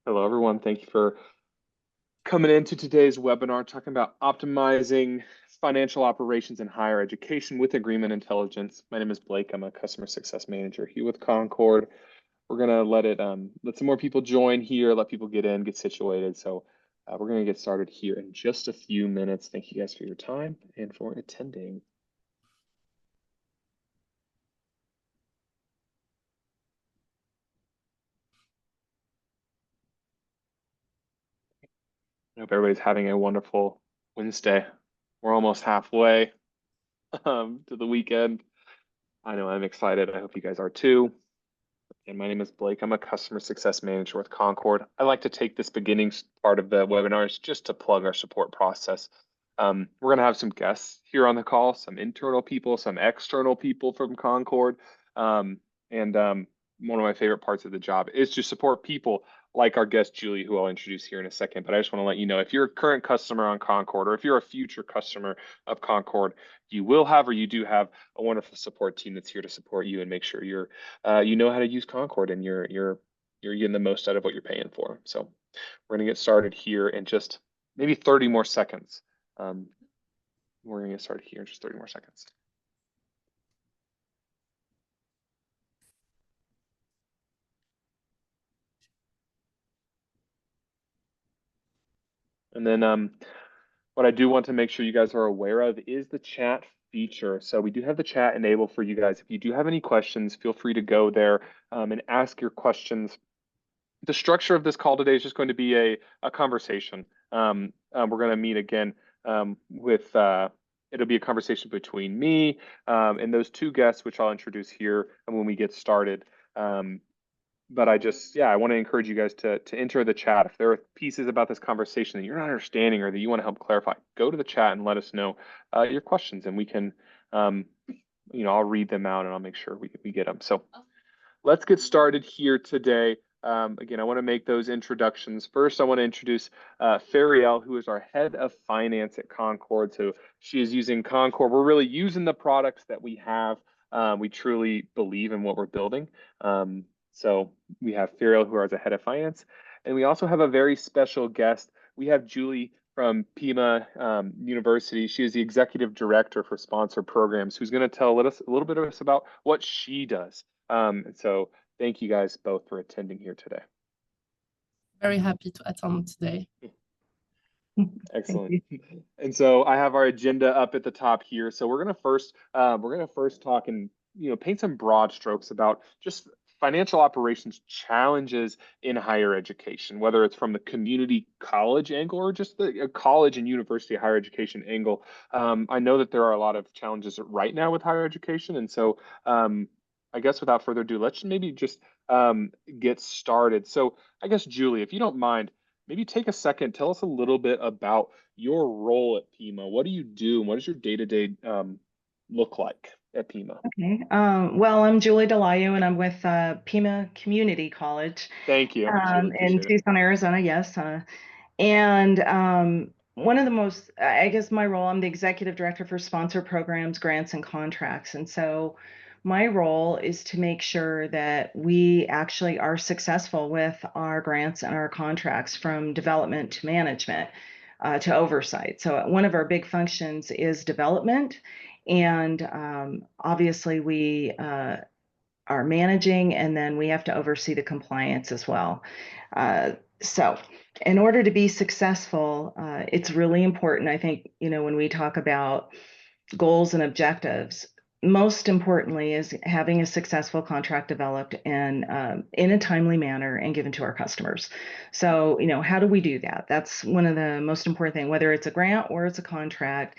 Hello, everyone. Thank you for coming into today's webinar talking about optimizing financial operations in higher education with agreement intelligence. My name is Blake. I'm a customer success manager here with Concord. We're gonna let some more people join here, let people get in, get situated. So we're gonna get started here in just a few minutes. Thank you guys for your time and for attending. I hope everybody's having a wonderful Wednesday. We're almost halfway to the weekend. I know I'm excited. I hope you guys are too. And my name is Blake. I'm a customer success manager with Concord. I like to take this beginning part of the webinars just to plug our support process. We're going to have some guests here on the call, some internal people, some external people from Concord. And one of my favorite parts of the job is to support people like our guest Julie, who I'll introduce here in a second. But I just want to let you know, if you're a current customer on Concord, or if you're a future customer of Concord, you will have, or you do have, a wonderful support team that's here to support you and make sure you know how to use Concord and you're getting the most out of what you're paying for. So we're going to get started here in just maybe 30 more seconds. We're going to get started here in just 30 more seconds. And then what I do want to make sure you guys are aware of is the chat feature. So we do have the chat enabled for you guys. If you do have any questions, feel free to go there and ask your questions. The structure of this call today is just going to be a conversation. We're going to meet again it'll be a conversation between me and those two guests, which I'll introduce here when we get started. But I want to encourage you guys to enter the chat. If there are pieces about this conversation that you're not understanding or that you want to help clarify, go to the chat and let us know your questions, and we can, I'll read them out and I'll make sure we get them. So let's get started here today. Again, I want to make those introductions. First, I want to introduce Fariel, who is our head of finance at Concord. So she is using Concord. We're really using the products that we have. We truly believe in what we're building. So we have Fariel, who is a head of finance. And we also have a very special guest. We have Julie from Pima University. She is the executive director for sponsor programs, who's going to tell us a little bit of us about what she does. And so thank you guys both for attending here today. Very happy to attend today. Excellent. And so I have our agenda up at the top here. So we're gonna first talk and paint some broad strokes about just financial operations challenges in higher education, whether it's from the community college angle or just the college and university higher education angle. I know that there are a lot of challenges right now with higher education, and so I guess without further ado, let's maybe just get started. So I guess, Julie, if you don't mind, maybe take a second, tell us a little bit about your role at Pima. What do you do, and what does your day-to-day look like at Pima? Okay. Well, I'm Julie Delayu, and I'm with Pima Community College. Thank you. In Tucson, Arizona, yes. One of the most, I guess my role, I'm the executive director for sponsor programs, grants, and contracts. And so my role is to make sure that we actually are successful with our grants and our contracts, from development to management to oversight. So one of our big functions is development. And obviously we are managing, and then we have to oversee the compliance as well. So in order to be successful, it's really important, I think, when we talk about goals and objectives, most importantly is having a successful contract developed and in a timely manner and given to our customers. So, how do we do that? That's one of the most important things, whether it's a grant or it's a contract.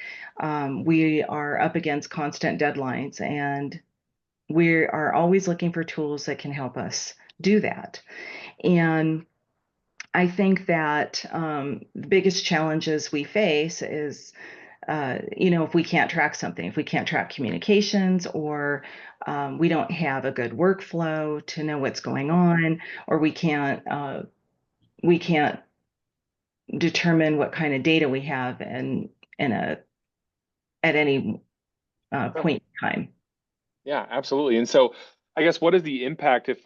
We are up against constant deadlines, and we are always looking for tools that can help us do that. And I think that the biggest challenges we face is if we can't track something, if we can't track communications, or we don't have a good workflow to know what's going on, or we can't determine what kind of data we have at any point in time. Yeah, absolutely. And so I guess what is the impact if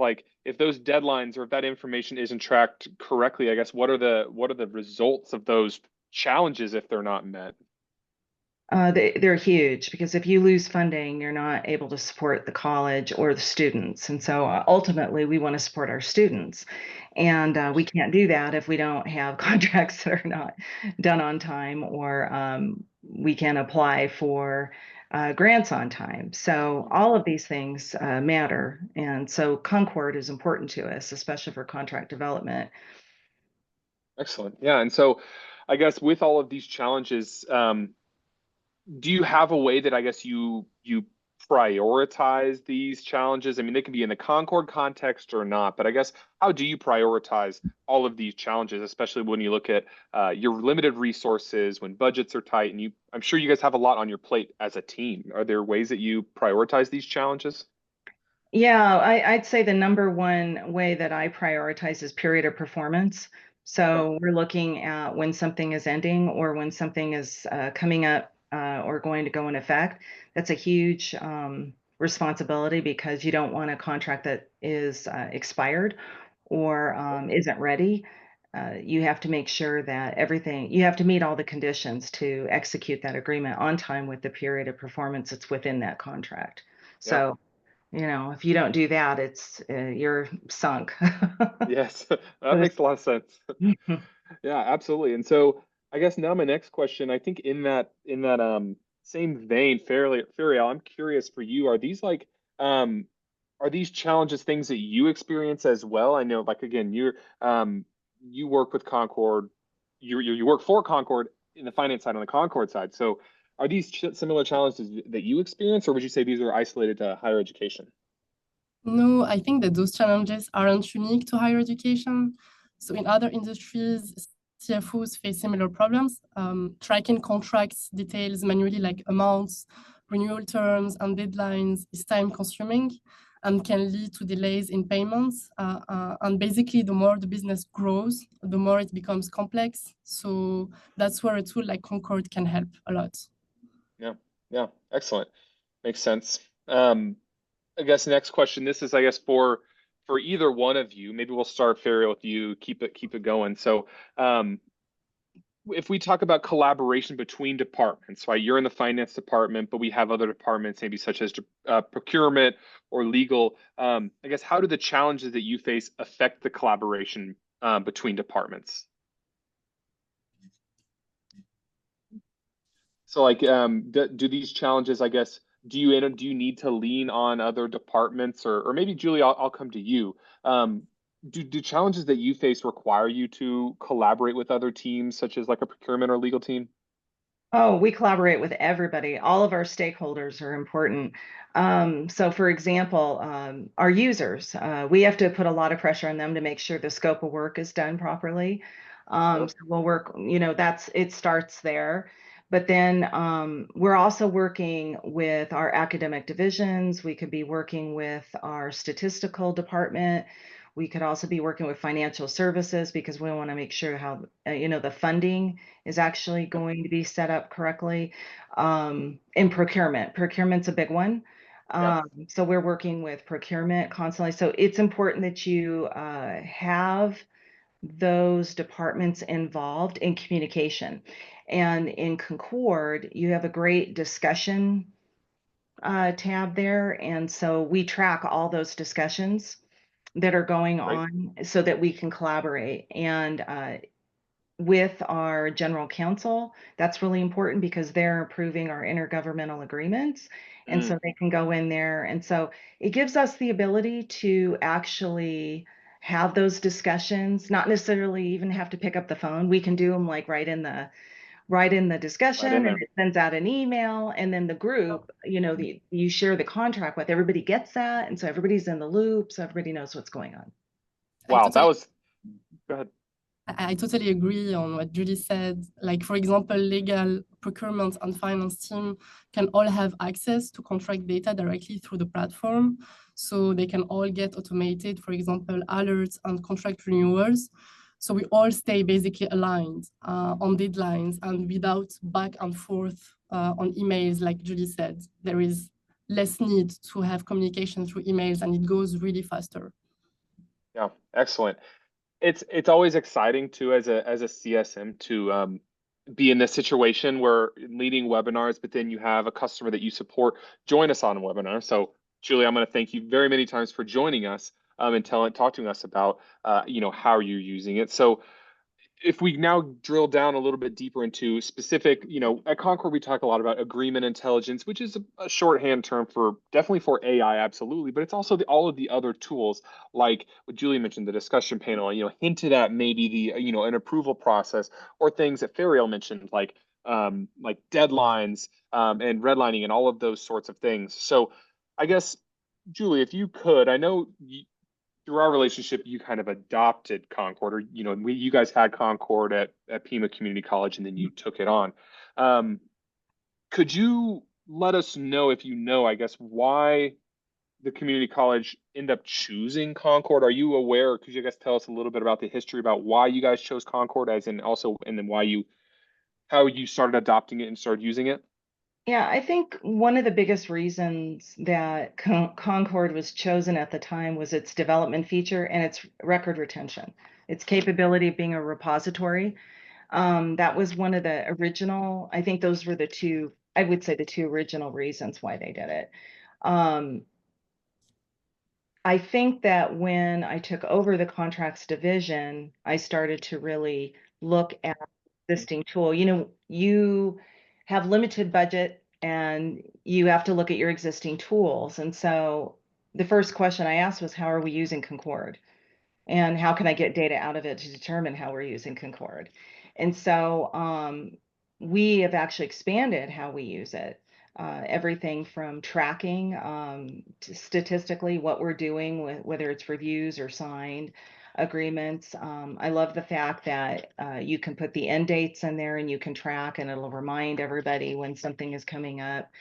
those deadlines or if that information isn't tracked correctly? I guess what are the results of those challenges if they're not met? They're huge because if you lose funding, you're not able to support the college or the students. And so ultimately, we want to support our students. And we can't do that if we don't have contracts that are not done on time or we can apply for grants on time. So all of these things matter. And so Concord is important to us, especially for contract development. Excellent. Yeah. And so I guess with all of these challenges, do you have a way that I guess you prioritize these challenges? I mean, they can be in the Concord context or not, but I guess how do you prioritize all of these challenges, especially when you look at your limited resources, when budgets are tight, and I'm sure you guys have a lot on your plate as a team. Are there ways that you prioritize these challenges? Yeah, I'd say the number one way that I prioritize is period of performance. So we're looking at when something is ending or when something is coming up or going to go in effect. That's a huge responsibility because you don't want a contract that is expired or isn't ready. You have to make sure that you have to meet all the conditions to execute that agreement on time with the period of performance that's within that contract. Yeah. So if you don't do that, you're sunk. Yes, that makes a lot of sense. Yeah, absolutely. And so I guess now my next question, I think in that same vein, Farial, I'm curious for you, are these challenges things that you experience as well? I know like again, you work with Concord, you work for Concord in the finance side on the Concord side. So are these similar challenges that you experience, or would you say these are isolated to higher education? No, I think that those challenges aren't unique to higher education. So in other industries, CFOs face similar problems. Tracking contracts details manually like amounts, renewal terms, and deadlines is time consuming and can lead to delays in payments. And basically, the more the business grows, the more it becomes complex. So that's where a tool like Concord can help a lot. Yeah, yeah, excellent. Makes sense. I guess next question. This is, I guess, for either one of you. Maybe we'll start Farial with you. Keep it going. So, if we talk about collaboration between departments, right? You're in the finance department, but we have other departments, maybe such as procurement or legal. I guess how do the challenges that you face affect the collaboration between departments? So, like, do these challenges, I guess, do you need to lean on other departments, or maybe Julie, I'll come to you. Do challenges that you face require you to collaborate with other teams, such as like a procurement or legal team? Oh, we collaborate with everybody. All of our stakeholders are important. So, for example, our users, we have to put a lot of pressure on them to make sure the scope of work is done properly. So we'll work, it starts there. But then we're also working with our academic divisions. We could be working with our statistical department. We could also be working with financial services because we want to make sure how, the funding is actually going to be set up correctly. In procurement's a big one. So we're working with procurement constantly. So it's important that you have those departments involved in communication. And in Concord, you have a great discussion tab there. And so we track all those discussions that are going on so that we can collaborate. And with our general counsel, that's really important because they're approving our intergovernmental agreements. And so they can go in there. And so it gives us the ability to actually have those discussions, not necessarily even have to pick up the phone. We can do them like right in the discussion, and it sends out an email, and then the group, you share the contract with, everybody gets that. And so everybody's in the loop. So everybody knows what's going on. Wow, go ahead. I totally agree on what Julie said. Like, for example, legal, procurement, and finance team can all have access to contract data directly through the platform. So they can all get automated, for example, alerts and contract renewals. So we all stay basically aligned on deadlines and without back and forth on emails, like Julie said. There is less need to have communication through emails, and it goes really faster. Yeah, excellent. It's always exciting too as a CSM to be in this situation where leading webinars, but then you have a customer that you support join us on a webinar. So Julie, I'm going to thank you very many times for joining us and talking to us about how you're using it. So if we now drill down a little bit deeper into specific, at Concord, we talk a lot about agreement intelligence, which is a shorthand term for definitely for AI, absolutely, but it's also all of the other tools like what Julie mentioned, the discussion panel, hinted at maybe the, an approval process or things that Fariel mentioned, like deadlines and redlining and all of those sorts of things. So I guess, Julie, if you could, I know through our relationship, you kind of adopted Concord, or you guys had Concord at Pima Community College, and then you took it on. Could you let us know, if you know, I guess, why the community college end up choosing Concord? Are you aware? Could you guys tell us a little bit about the history about why you guys chose Concord, as in also, and then how you started adopting it and started using it? Yeah, I think one of the biggest reasons that Concord was chosen at the time was its development feature and its record retention, its capability of being a repository. That was one of the original, I think those were the two, I would say the two original reasons why they did it. I think that when I took over the contracts division, I started to really look at existing tool. You have limited budget and you have to look at your existing tools. And so the first question I asked was, how are we using Concord? And how can I get data out of it to determine how we're using Concord? And so we have actually expanded how we use it. Everything from tracking to statistically what we're doing, whether it's reviews or signed agreements. I love the fact that you can put the end dates in there and you can track, and it'll remind everybody when something is coming up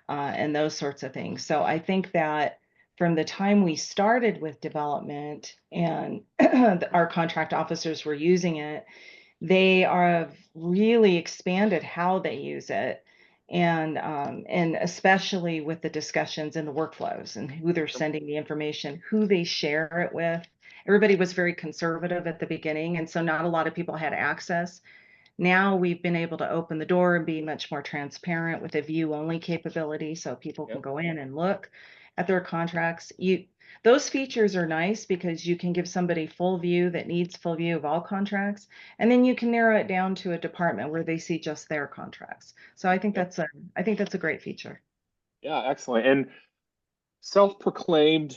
and those sorts of things. So I think that from the time we started with development and our contract officers were using it, they have really expanded how they use it, and especially with the discussions and the workflows and who they're sending the information, who they share it with. Everybody was very conservative at the beginning, and so not a lot of people had access. Now we've been able to open the door and be much more transparent with a view-only capability, so people can go in and look at their contracts. Those features are nice because you can give somebody full view that needs full view of all contracts, and then you can narrow it down to a department where they see just their contracts. So I think that's a great feature. Yeah, excellent. And self-proclaimed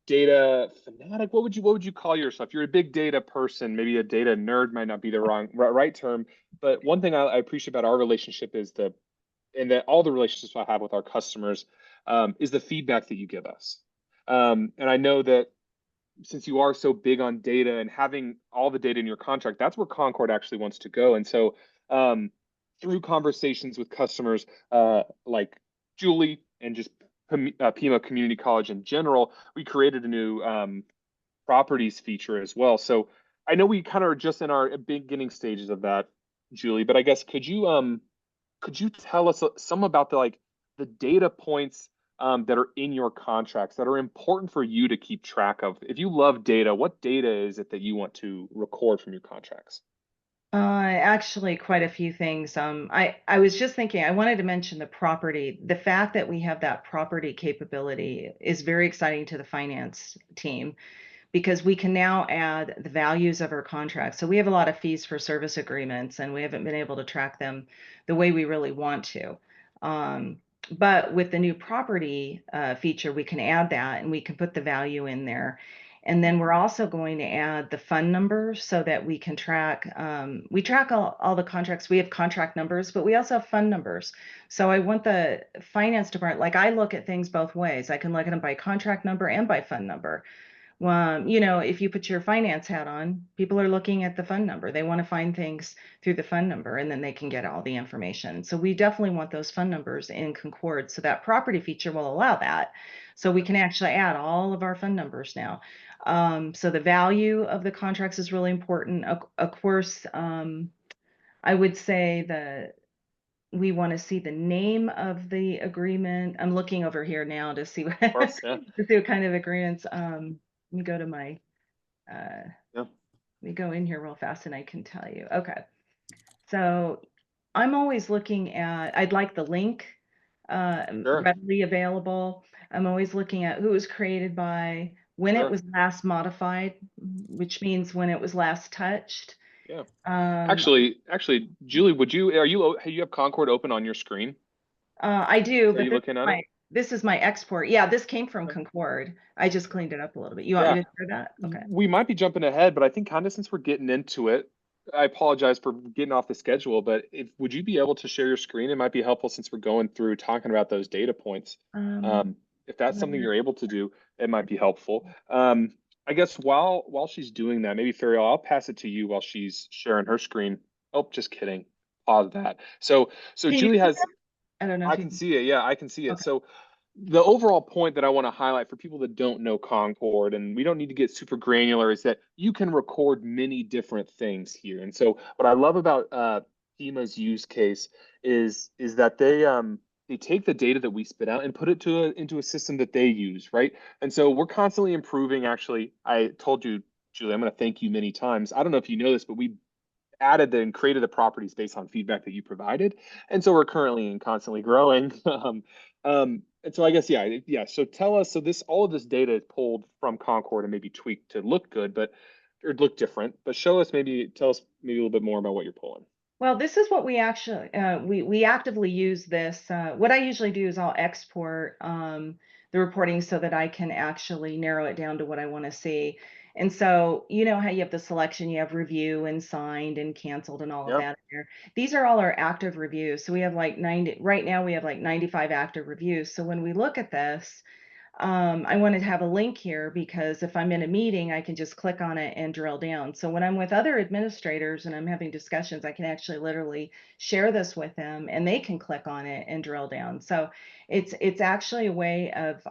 data fanatic, what would you call yourself? You're a big data person, maybe a data nerd might not be the right term, but one thing I appreciate about our relationship is that all the relationships I have with our customers is the feedback that you give us. And I know that since you are so big on data and having all the data in your contract, that's where Concord actually wants to go. And so through conversations with customers like Julie and just Pima Community College in general, we created a new properties feature as well. So I know we kind of are just in our beginning stages of that, Julie, but I guess could you tell us some about the data points that are in your contracts that are important for you to keep track of? If you love data, what data is it that you want to record from your contracts? Actually, quite a few things. I was just thinking, I wanted to mention the property. The fact that we have that property capability is very exciting to the finance team, because we can now add the values of our contracts. So we have a lot of fees for service agreements, and we haven't been able to track them the way we really want to. But with the new property feature, we can add that and we can put the value in there. And then we're also going to add the fund numbers so that we can track, we track all the contracts. We have contract numbers, but we also have fund numbers. So I want the finance department, like I look at things both ways. I can look at them by contract number and by fund number. If you put your finance hat on, people are looking at the fund number. They want to find things through the fund number, and then they can get all the information. So we definitely want those fund numbers in Concord. So that property feature will allow that. So we can actually add all of our fund numbers now. So the value of the contracts is really important. Of course, I would say we want to see the name of the agreement. I'm looking over here now to see what, Of course, yeah. to see what kind of agreements. Let me go to my, Yeah. let me go in here real fast and I can tell you. Okay. So I'm always looking at, I'd like the link Sure. readily available. I'm always looking at who it was created by, when it Sure. was last modified, which means when it was last touched. Yeah. Um, Actually, Julie, you have Concord open on your screen? I do, Are but you looking at it? this is my export. Yeah, this came from Okay. Concord. I just cleaned it up a little bit. You want Yeah. me to share that? Okay. We might be jumping ahead, but I think kind of since we're getting into it, I apologize for getting off the schedule, but would you be able to share your screen? It might be helpful since we're going through talking about those data points. Um, If that's something you're able to do, it might be helpful. I guess while she's doing that, maybe Ferial, I'll pass it to you while she's sharing her screen. Oh, just kidding. Pause that. So can you Julie see has, that? I don't know I if you can can. see it. Yeah, I can see it. Okay. So the overall point that I want to highlight for people that don't know Concord, and we don't need to get super granular, is that you can record many different things here. And so what I love about Pima's use case is that they take the data that we spit out and put it into a system that they use, right? And so we're constantly improving. Actually, I told you, Julie, I'm going to thank you many times. I don't know if you know this, but we added and created the properties based on feedback that you provided. And so we're currently and constantly growing. And so I guess, yeah. So tell us, so all of this data is pulled from Concord and maybe tweaked to look good, or look different, but tell us maybe a little bit more about what you're pulling. Well, this is what we actually, we actively use this. What I usually do is I'll export the reporting so that I can actually narrow it down to what I want to see. And so, you know how you have the selection, you have review and signed and canceled and all of Yeah. that in there. These are all our active reviews. So we have like 90, right now we have like 95 active reviews. So when we look at this, I wanted to have a link here because if I'm in a meeting, I can just click on it and drill down. So when I'm with other administrators and I'm having discussions, I can actually literally share this with them and they can click on it and drill down. So it's actually a way of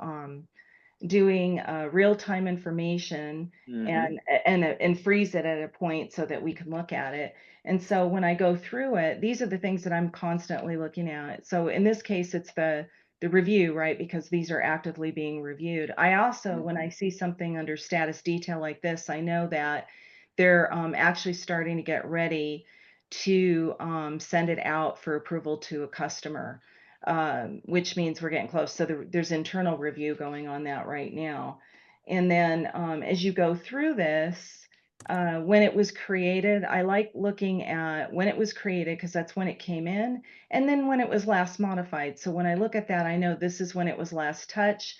doing real-time information Mm-hmm. and freeze it at a point so that we can look at it. And so when I go through it, these are the things that I'm constantly looking at. So in this case, it's the review, right? Because these are actively being reviewed. I also, when I see something under status detail like this, I know that they're actually starting to get ready to send it out for approval to a customer, which means we're getting close. So there's internal review going on that right now. And then as you go through this, when it was created, I like looking at when it was created because that's when it came in, and then when it was last modified. So when I look at that, I know this is when it was last touched.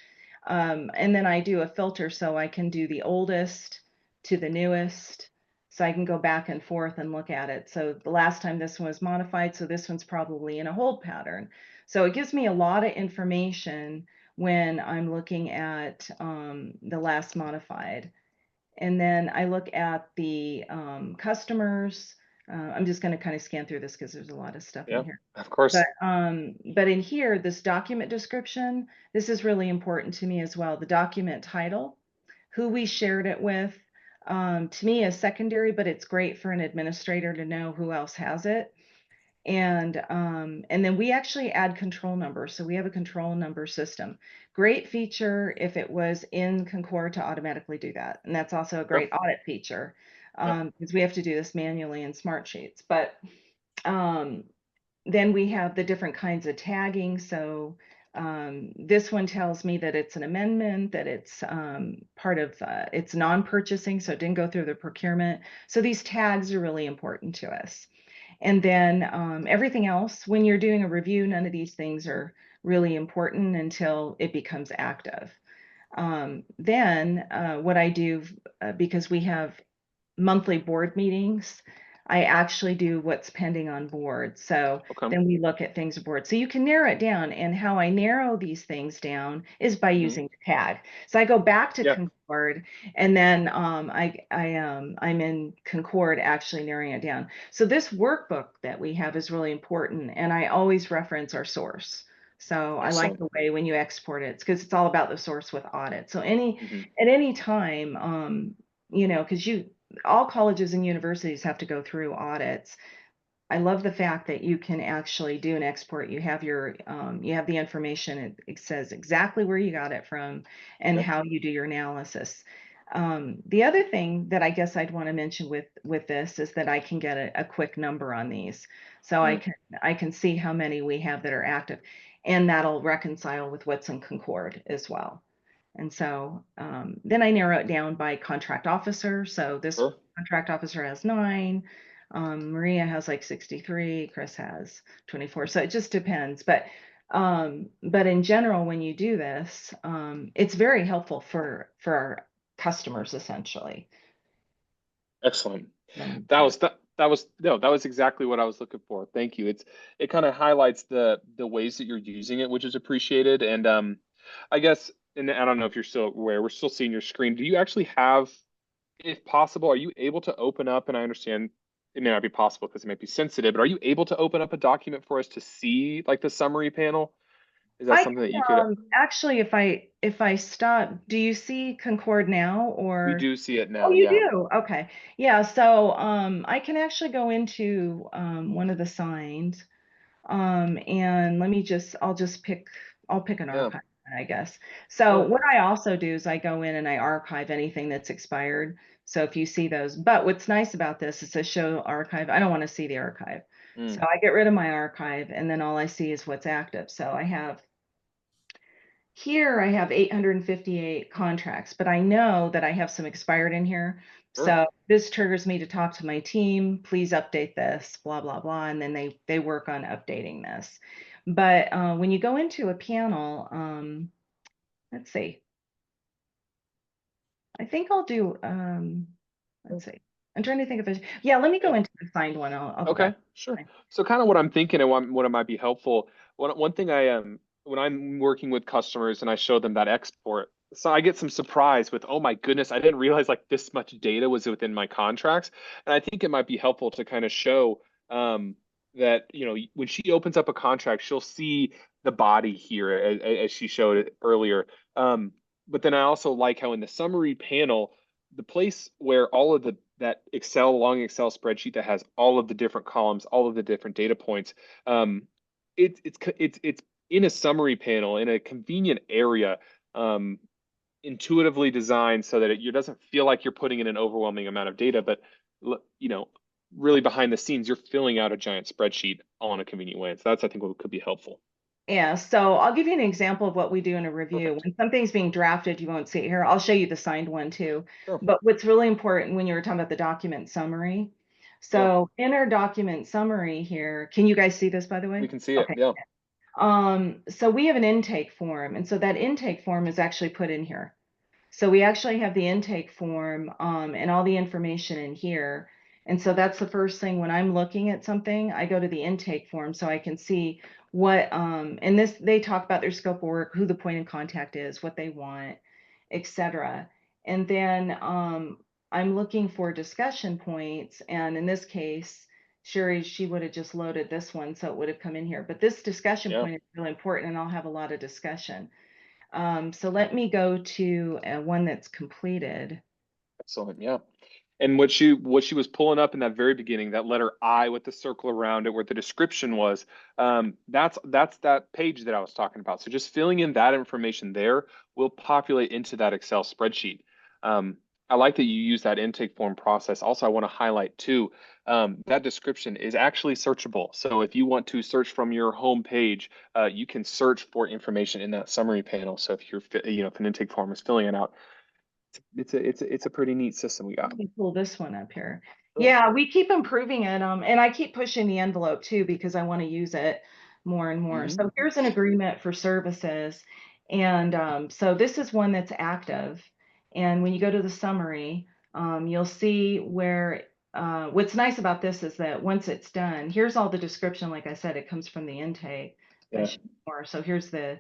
And then I do a filter so I can do the oldest to the newest. So I can go back and forth and look at it. So the last time this one was modified, so this one's probably in a hold pattern. So it gives me a lot of information when I'm looking at the last modified. And then I look at the customers. I'm just going to kind of scan through this because there's a lot of stuff in Yeah, here. of course. But in here, this document description, this is really important to me as well. The document title, who we shared it with, to me is secondary, but it's great for an administrator to know who else has it. And then we actually add control numbers. So we have a control number system. Great feature if it was in Concord to automatically do that. And that's also a great audit feature because we have to do this manually in Smartsheets. But then we have the different kinds of tagging. So this one tells me that it's an amendment, that it's part of, it's non-purchasing, so it didn't go through the procurement. So these tags are really important to us. And then everything else, when you're doing a review, none of these things are really important until it becomes active. Then what I do, because we have monthly board meetings, I actually do what's pending on board. So then we look at things aboard. So you can narrow it down. And how I narrow these things down is by using the tag. So I go back to Concord, and then I'm in Concord actually narrowing it down. So this workbook that we have is really important, and I always reference our source. So I like the way when you export it, because it's all about the source with audit. So at any time, you know, because all colleges and universities have to go through audits. I love the fact that you can actually do an export. You have your, you have the information. It says exactly where you got it from and Yep. how you do your analysis. The other thing that I guess I'd want to mention with this is that I can get a quick number on these. So I can see how many we have that are active, and that'll reconcile with what's in Concord as well. And so then I narrow it down by contract officer. So this Sure. contract officer has 9. Maria has like 63, Chris has 24. So it just depends. But in general, when you do this, it's very helpful for our customers essentially. Excellent. That was exactly what I was looking for. Thank you. It kind of highlights the ways that you're using it, which is appreciated. And I guess, and I don't know if you're still aware, we're still seeing your screen. Do you actually have, if possible, are you able to open up, and I understand it may not be possible because it might be sensitive, but are you able to open up a document for us to see like the summary panel? Is that I something that you can, could? actually, if I stop, do you see Concord now We or? do see it Oh, now. you Yeah. do? Okay. Yeah, so I can actually go into one of the signs. And I'll pick an Yeah. archive, I guess. So Sure. what I also do is I go in and I archive anything that's expired. So if you see those, but what's nice about this is to show archive. I don't want to see the archive. So Mm. I get rid of my archive and then all I see is what's active. So I have 858 contracts, but I know that I have some expired in here. Sure. So this triggers me to talk to my team, please update this, blah, blah, blah. And then they work on updating this. But when you go into a panel, let's see, I think I'll do, let's see, I'm trying to think of it. Yeah, let me go Yeah. into the signed one. I'll go Okay, back. sure. So kind of what I'm thinking and what it might be helpful. One thing I when I'm working with customers and I show them that export, so I get some surprise with, oh my goodness, I didn't realize like this much data was within my contracts. And I think it might be helpful to kind of show that, you know, when she opens up a contract, she'll see the body here as she showed it earlier. But then I also like how in the summary panel, the place where all of that long Excel spreadsheet that has all of the different columns, all of the different data points, it's in a summary panel in a convenient area, intuitively designed so that it doesn't feel like you're putting in an overwhelming amount of data, but you know, really behind the scenes, you're filling out a giant spreadsheet all in a convenient way. So that's, I think, what could be helpful. Yeah, so I'll give you an example of what we do in a review. Perfect. When something's being drafted, you won't see it here. I'll show you the signed one too. Sure. But what's really important when you were talking about the document summary. Yeah. So in our document summary here, can you guys see this by the We way? can see it. Okay. Yeah. So we have an intake form, and so that intake form is actually put in here. So we actually have the intake form and all the information in here. And so that's the first thing when I'm looking at something, I go to the intake form so I can see what, and this, they talk about their scope of work, who the point of contact is, what they want, etc. And then I'm looking for discussion points. And in this case, Sherry, she would have just loaded this one, so it would have come in here. But this discussion Yeah. point is really important, and I'll have a lot of discussion. So let me go to one that's completed. Excellent. Yeah. And what she was pulling up in that very beginning, that letter I with the circle around it, where the description was, that's that page that I was talking about. So just filling in that information there will populate into that Excel spreadsheet. I like that you use that intake form process. Also, I want to highlight too, that description is actually searchable. So if you want to search from your home page, you can search for information in that summary panel. So if if an intake form is filling it out, it's a pretty neat system we got. Let me pull this one up here. Cool. Yeah, we keep improving it. And I keep pushing the envelope too, because I want to use it more and more. Mhm. So here's an agreement for services. And so this is one that's active. And when you go to the summary, you'll see where, what's nice about this is that once it's done, here's all the description. Like I said, it comes from the intake. Yeah. So here's the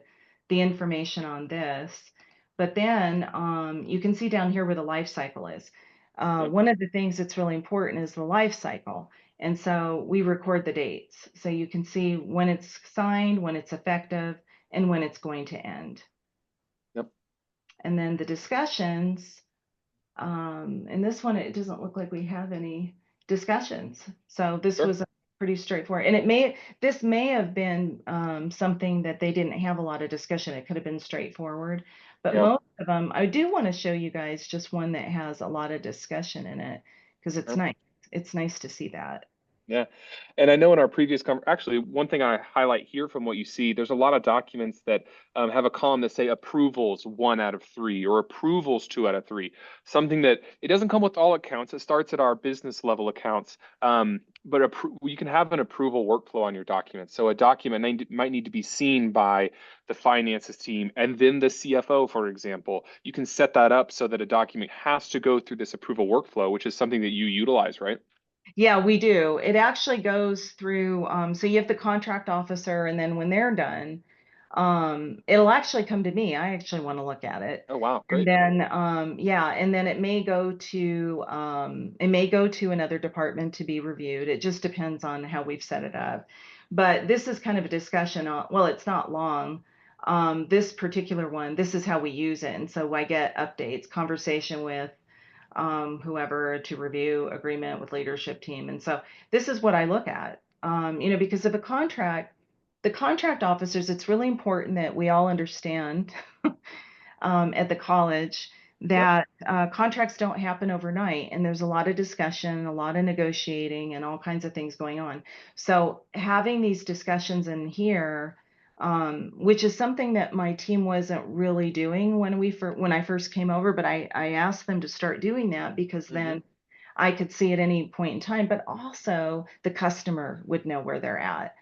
information on this. But then you can see down here where the life cycle is. Yep. One of the things that's really important is the life cycle. And so we record the dates. So you can see when it's signed, when it's effective, and when it's going to end. Yep. And then the discussions, in this one, it doesn't look like we have any discussions. So this Sure. was pretty straightforward. And this may have been something that they didn't have a lot of discussion. It could have been straightforward, but Yeah. most of them, I do want to show you guys just one that has a lot of discussion in it because it's Sure. nice. It's nice to see that. Yeah. And I know in our previous actually, one thing I highlight here from what you see, there's a lot of documents that have a column that say approvals 1 out of 3 or approvals 2 out of 3. Something that it doesn't come with all accounts. It starts at our business level accounts. But you can have an approval workflow on your document. So a document might need to be seen by the finances team and then the CFO, for example. You can set that up so that a document has to go through this approval workflow, which is something that you utilize, right? Yeah, we do. It actually goes through, so you have the contract officer, and then when they're done, it'll actually come to me. I actually want to look at it. Oh, wow. And Great. then, yeah, and then it may go to another department to be reviewed. It just depends on how we've set it up. But this is kind of a discussion on, well, it's not long. This particular one, this is how we use it. And so I get updates, conversation with whoever to review agreement with leadership team. And so this is what I look at, because of the contract officers, it's really important that we all understand at the college that contracts don't happen overnight. And there's a lot of discussion, a lot of negotiating and all kinds of things going on. So having these discussions in here, which is something that my team wasn't really doing when I first came over, but I asked them to start doing that because then I could see at any point in time, but also the customer would know where they're at.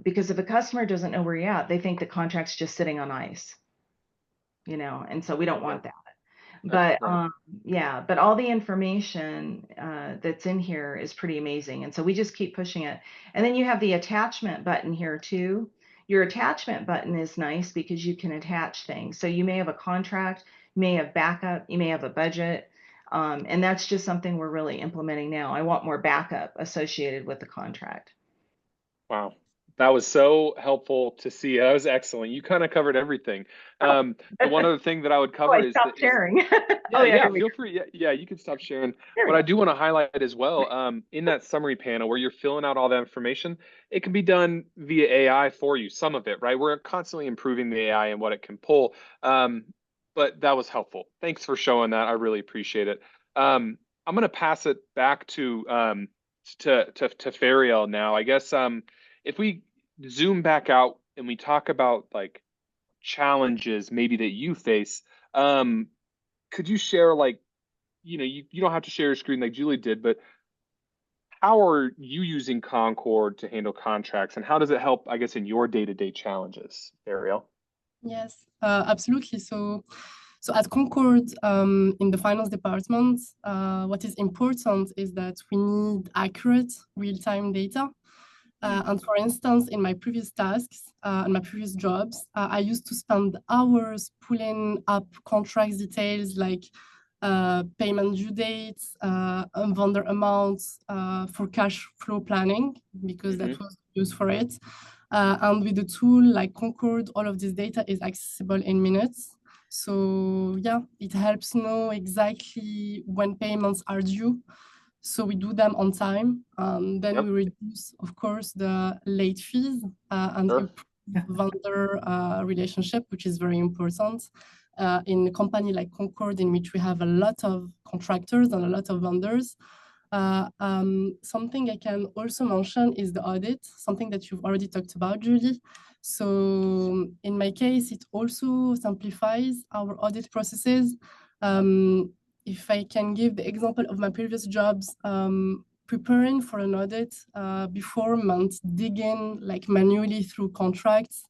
Because if a customer doesn't know where you're at, they think the contract's just sitting on ice, and so we don't want that. But Right. yeah, but all the information that's in here is pretty amazing. And so we just keep pushing it. And then you have the attachment button here too. Your attachment button is nice because you can attach things. So you may have a contract, you may have backup, you may have a budget. And that's just something we're really implementing now. I want more backup associated with the contract. Wow. That was so helpful to see. That was excellent. You kind of covered everything. The one other thing that I would cover is stop sharing. yeah, feel free. Yeah, you can stop sharing. What I do want to highlight as well, in that summary panel where you're filling out all that information, it can be done via AI for you, some of it, right? We're constantly improving the AI and what it can pull. But that was helpful. Thanks for showing that. I really appreciate it. I'm going to pass it back to Fariel now. I guess if we zoom back out and we talk about like challenges maybe that you face, could you share you don't have to share your screen like Julie did, but how are you using Concord to handle contracts and how does it help, I guess, in your day-to-day challenges, Ariel? Yes, absolutely. So at Concord, in the finance department, what is important is that we need accurate real-time data. And for instance, in my previous tasks and my previous jobs, I used to spend hours pulling up contracts details like payment due dates, vendor amounts for cash flow planning, because that was used for it. And with a tool like Concord, all of this data is accessible in minutes. So yeah, it helps know exactly when payments are due. So we do them on time. Then we reduce, of course, the late fees and improve vendor relationship, which is very important. In a company like Concord, in which we have a lot of contractors and a lot of vendors. Something I can also mention is the audit, something that you've already talked about, Julie. So in my case, it also simplifies our audit processes. If I can give the example of my previous jobs, preparing for an audit before meant digging like manually through contracts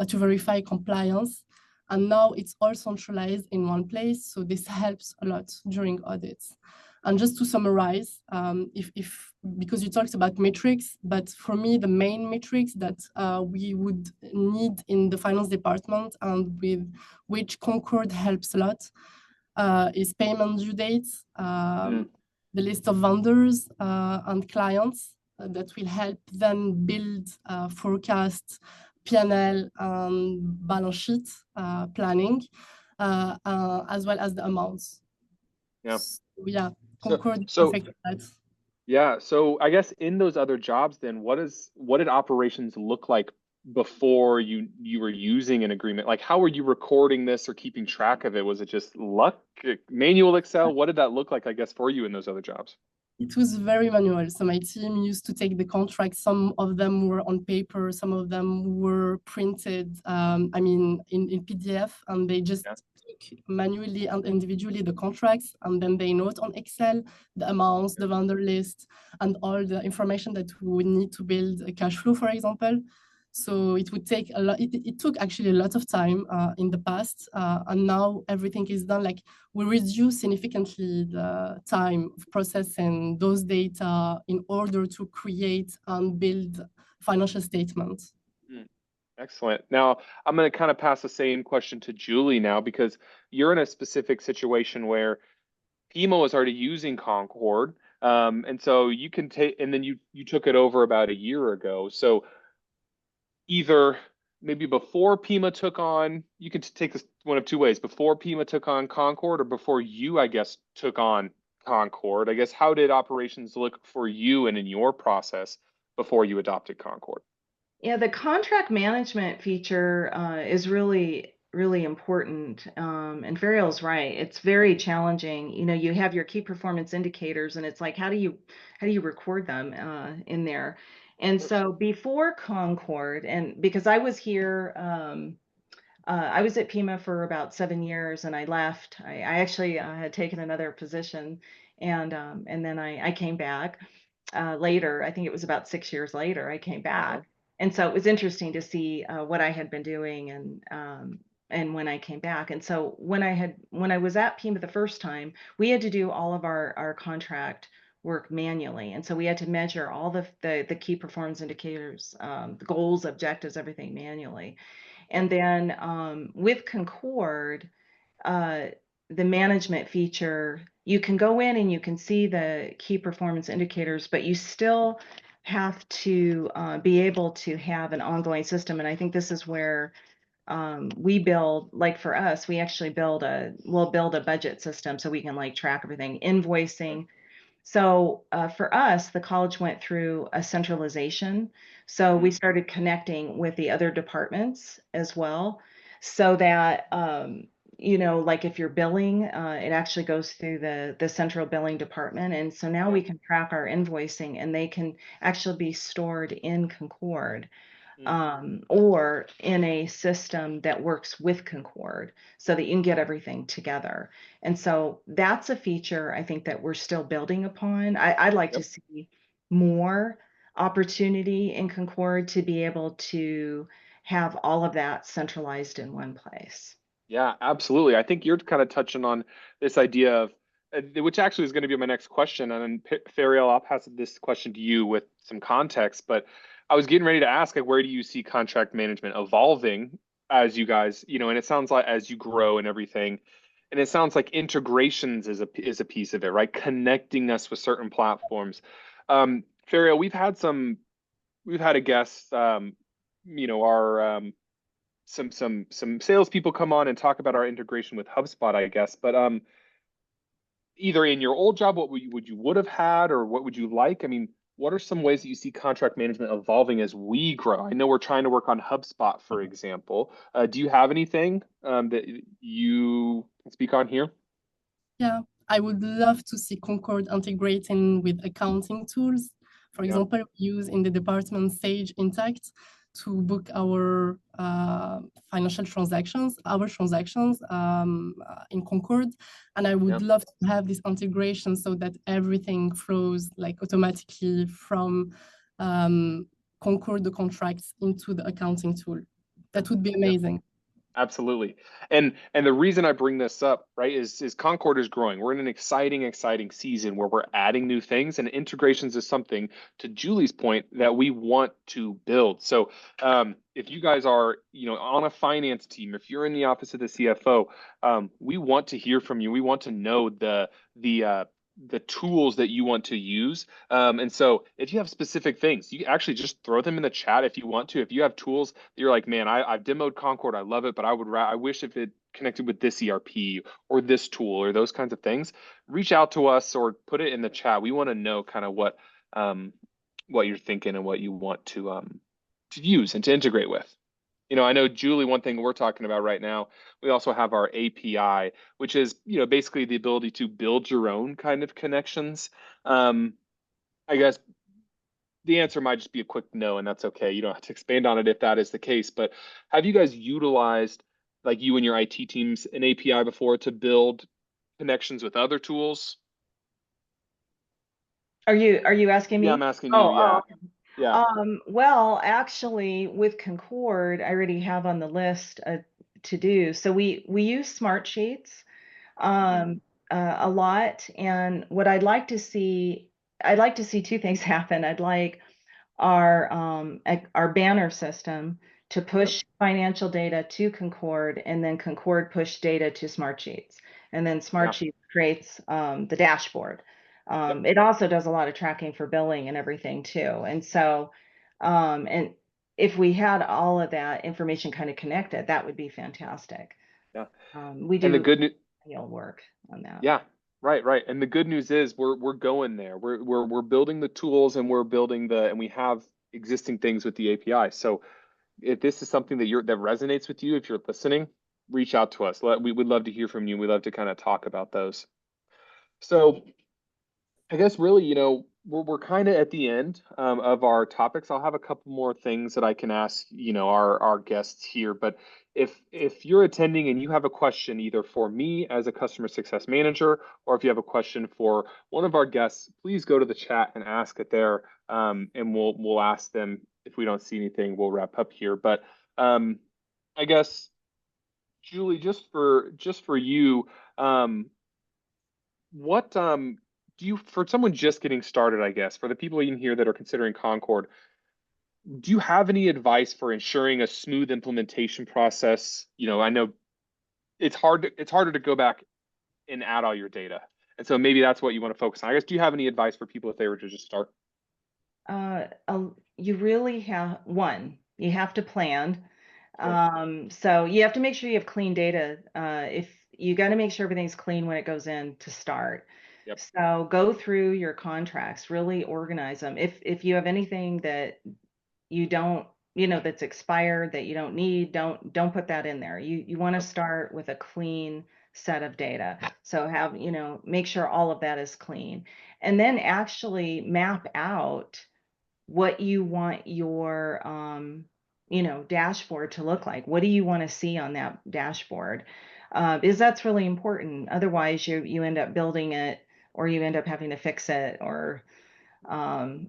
to verify compliance. And now it's all centralized in one place. So this helps a lot during audits. And just to summarize, because you talked about metrics, but for me, the main metrics that we would need in the finance department and with which Concord helps a lot is payment due dates, the list of vendors and clients that will help then build forecast, P&L and balance sheet planning, as well as the amounts. Yeah. So, yeah, Concord so perfect that. Yeah. So I guess in those other jobs, then what did operations look like before you were using an agreement? Like, how were you recording this or keeping track of it? Was it just luck, manual Excel? What did that look like, I guess, for you in those other jobs? It was very manual. So my team used to take the contracts. Some of them were on paper, some of them were printed, in PDF, and they just Yeah. took manually and individually the contracts, and then they note on Excel the amounts, the vendor list, and all the information that we would need to build a cash flow, for example. So it would take a lot. It took actually a lot of time in the past, and now everything is done. Like, we reduce significantly the time of processing those data in order to create and build financial statements. Hmm. Excellent. Now, I'm going to kind of pass the same question to Julie now because you're in a specific situation where Pima was already using Concord, and so you can take, and then you took it over about a year ago. So either maybe before Pima took on, you can take this one of two ways: before Pima took on Concord, or before you, I guess, took on Concord. I guess how did operations look for you and in your process before you adopted Concord? Yeah, the contract management feature is really, really important. And Ferial's right. It's very challenging. You know, you have your key performance indicators, and it's like, how do you record them in there? And so before Concord, and because I was here, I was at Pima for about 7 years, and I left. I actually had taken another position, and then I came back later. I think it was about 6 years later, I came Uh-huh. back. And so it was interesting to see what I had been doing and when I came back. And so when I was at Pima the first time, we had to do all of our contract work manually. And so we had to measure all the key performance indicators, the goals, objectives, everything manually. Yep. And then with Concord, uh, the management feature, you can go in and you can see the key performance indicators, but you still have to be able to have an ongoing system. And I think this is where we build, like for us, we'll build a budget system so we can like track everything, invoicing. So for us, the college went through a centralization. So we Mm. started connecting with the other departments as well, so that like if you're billing, it actually goes through the central billing department, and so now Yeah. we can track our invoicing, and they can actually be stored in Concord Mm. or in a system that works with Concord so that you can get everything together. And so that's a feature I think that we're still building upon. I'd like to Yep. see more opportunity in Concord to be able to have all of that centralized in one place. Yeah, absolutely. I think you're kind of touching on this idea of, which actually is going to be my next question. And then Fariel, I'll pass this question to you with some context. But I was getting ready to ask, like, where do you see contract management evolving as you guys, and it sounds like as you grow and everything, and it sounds like integrations is a piece of it, right? Connecting us with certain platforms. Fariel, we've had a guest, our some salespeople come on and talk about our integration with HubSpot, I guess. But either in your old job, what would have had, or what would you like? I mean, what are some ways that you see contract management evolving as we grow? I know we're trying to work on HubSpot, for example. Do you have anything that you can speak on here? Yeah, I would love to see Concord integrating with accounting tools. For Yeah, example, we use in the department Sage Intact to book our financial transactions, in Concord. And I yeah. would love to have this integration so that everything flows like automatically from Concord, the contracts, into the accounting tool. That would be Yeah. amazing. Absolutely. And the reason I bring this up, right, is Concord is growing. We're in an exciting season where we're adding new things, and integrations is something, to Julie's point, that we want to build. So if you guys are, on a finance team, if you're in the office of the CFO, we want to hear from you. We want to know the tools that you want to use. And so if you have specific things, you actually just throw them in the chat if you want to. If you have tools that you're like, man, I've demoed Concord, I love it, but I wish if it connected with this ERP or this tool or those kinds of things, reach out to us or put it in the chat. We want to know kind of what you're thinking and what you want to use and to integrate with. You know, I know, Julie, one thing we're talking about right now, we also have our API, which is, you know, basically the ability to build your own kind of connections. I guess the answer might just be a quick no, and that's okay. You don't have to expand on it if that is the case. But have you guys utilized, like you and your IT teams, an API before to build connections with other tools? Are you asking me? Yeah, I'm asking you. Yeah. Yeah. Well, actually, with Concord, I already have on the list to do. So we use Smart Sheets a lot, and what I'd like to see two things happen. I'd like our banner system to push financial data to Concord, and then Concord push data to Smart Sheets, and then Smart Sheets creates the dashboard. It also does a lot of tracking for billing and everything too. And so, and if we had all of that information kind of connected, that would be fantastic. Yeah. We do And the good news, work on that. yeah, right. And the good news is we're going there. We're building the tools and we're building and we have existing things with the API. So if this is something that that resonates with you, if you're listening, reach out to us. We would love to hear from you. We'd love to kind of talk about those. So I guess really, you know, we're kind of at the end of our topics. I'll have a couple more things that I can ask, you know, our guests here. But if you're attending and you have a question either for me as a customer success manager, or if you have a question for one of our guests, please go to the chat and ask it there, and we'll ask them. If we don't see anything, we'll wrap up here. But I guess, Julie, just for you, what do you, for someone just getting started, I guess, for the people in here that are considering Concord, do you have any advice for ensuring a smooth implementation process? You know, I know it's harder to go back and add all your data. And so maybe that's what you want to focus on. I guess, do you have any advice for people if they were to just start? You really you have to plan. So you have to make sure you have clean data. If you got to make sure everything's clean when it goes in to start. Yep. So go through your contracts, really organize them. If you have anything that you don't, you know, that's expired that you don't need, don't put that in there. You want to start with a clean set of data. So have, you know, make sure all of that is clean, and then actually map out what you want your you know, dashboard to look like. What do you want to see on that dashboard? Because that's really important. Otherwise, you end up building it, or you end up having to fix it, or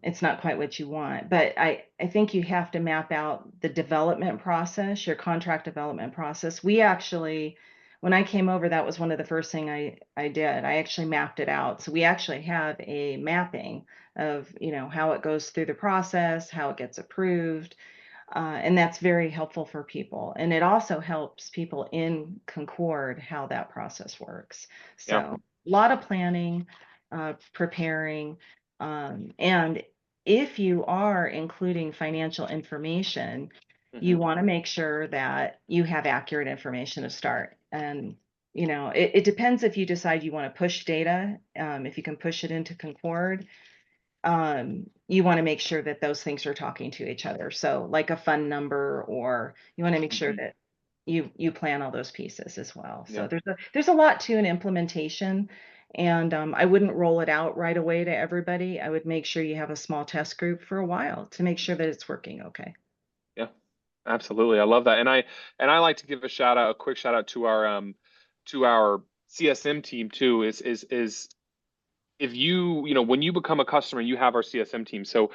it's not quite what you want. But I think you have to map out the development process, your contract development process. We actually, when I came over, that was one of the first thing I did. I actually mapped it out. So we actually have a mapping of, you know, how it goes through the process, how it gets approved. And that's very helpful for people. And it also helps people in Concord how that process works. So a lot of planning, preparing, and if you are including financial information, you want to make sure that you have accurate information to start. And, you know, it depends if you decide you want to push data, if you can push it into Concord. You want to make sure that those things are talking to each other. So like a fund number, or you want to make sure that you plan all those pieces as well. So there's a lot to an implementation, and I wouldn't roll it out right away to everybody. I would make sure you have a small test group for a while to make sure that it's working okay. Yeah, absolutely. I love that. And I like to give a quick shout out to our CSM team too, is if you know, when you become a customer, you have our CSM team. So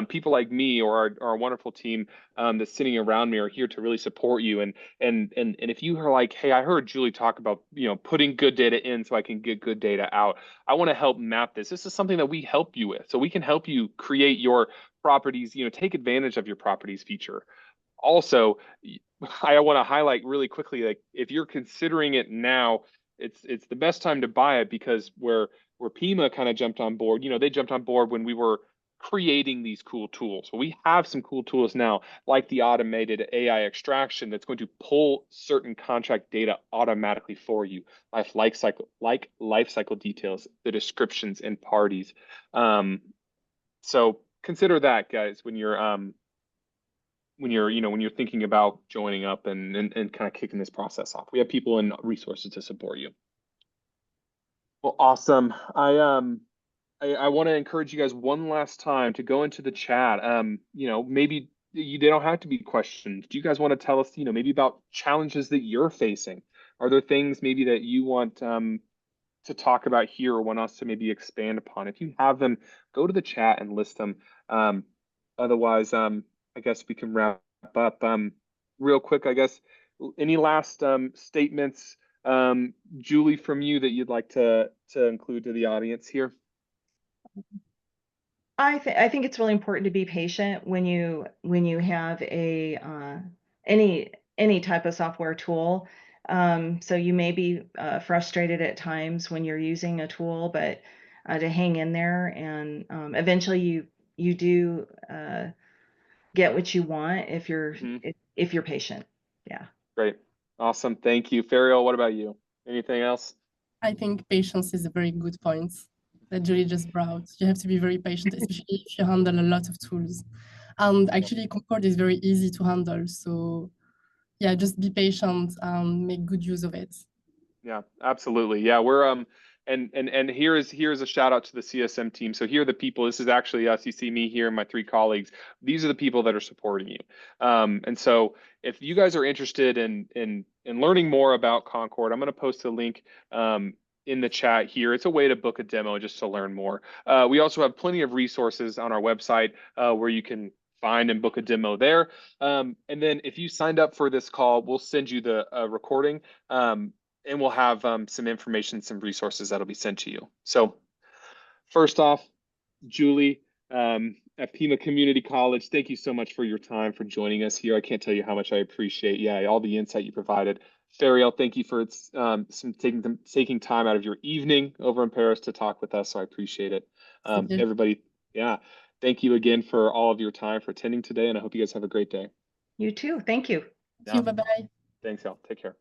people like me or our wonderful team that's sitting around me are here to really support you. And if you are like, hey, I heard Julie talk about, you know, putting good data in so I can get good data out. I want to help map this. This is something that we help you with. So we can help you create your properties, you know, take advantage of your properties feature. Also, I want to highlight really quickly, like if you're considering it now, it's the best time to buy it, because where Pima kind of jumped on board, you know, they jumped on board when we were creating these cool tools. Well, we have some cool tools now, like the automated AI extraction that's going to pull certain contract data automatically for you, life cycle details, the descriptions and parties. So consider that, guys, when you're thinking about joining up and kind of kicking this process off. We have people and resources to support you. Well, awesome. I want to encourage you guys one last time to go into the chat. Maybe they don't have to be questions. Do you guys want to tell us, maybe about challenges that you're facing? Are there things maybe that you want to talk about here or want us to maybe expand upon? If you have them, go to the chat and list them. Otherwise, I guess we can wrap up. Real quick, I guess, any last statements, Julie, from you that you'd like to include to the audience here? I think it's really important to be patient when you have a any type of software tool. So you may be frustrated at times when you're using a tool, but to hang in there, and eventually you do get what you want if you're if you're patient. Yeah. Great. Awesome. Thank you. Fariel, what about you? Anything else? I think patience is a very good point that Julie just brought. You have to be very patient, especially if you handle a lot of tools. And actually, Concord is very easy to handle. So yeah, just be patient and make good use of it. Yeah, absolutely. Yeah, we're and here's a shout out to the CSM team. So here are the people. This is actually us. You see me here and my 3 colleagues. These are the people that are supporting you. And so if you guys are interested in learning more about Concord, I'm going to post a link in the chat here. It's a way to book a demo just to learn more. We also have plenty of resources on our website where you can find and book a demo there. And then if you signed up for this call, we'll send you the recording. And we'll have some information, some resources that'll be sent to you. So first off, Julie at Pima Community College, thank you so much for your time, for joining us here. I can't tell you how much I appreciate, all the insight you provided. Fariel, thank you for taking time out of your evening over in Paris to talk with us. So I appreciate it. Everybody, thank you again for all of your time, for attending today, and I hope you guys have a great day. You too. Thank you. Thank you. Bye-bye. Thanks, y'all. Take care.